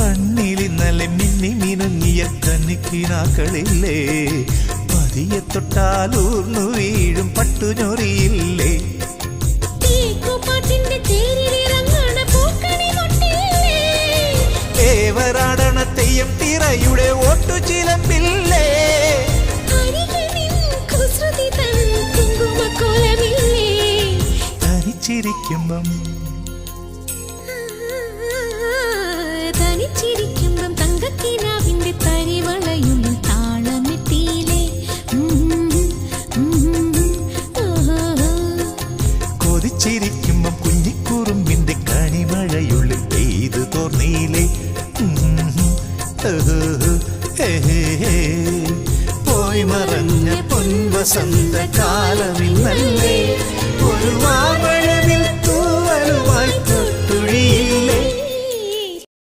കണ്ണിലിന്നലെ മിന്നി മിനുങ്ങിയ കന്നിക്കിനാക്കളില്ലേ പതിയെ തൊട്ടാലൂർന്നു വീഴും പട്ടുചൊറിയില്ലേ ഏവരാടണ തെയ്യം തിറയുടെ ഓട്ടുചിലമ്പില്ലേ തനിച്ചിരിക്കുമ്പം തങ്കക്കിനാവിന്റെ തരിവളയുള്ളിൽ താളമെത്തിയില്ലേ കൊതിച്ചിരിക്കുമ്പം കുഞ്ഞിക്കുറുമ്പിന്റെ കണിമഴയുള്ളിൽ പെയ്തു തോർന്നിയില്ലേ പോയി മറഞ്ഞ പൊൻവസന്ത കാലമിന്നല്ലേ ഒരു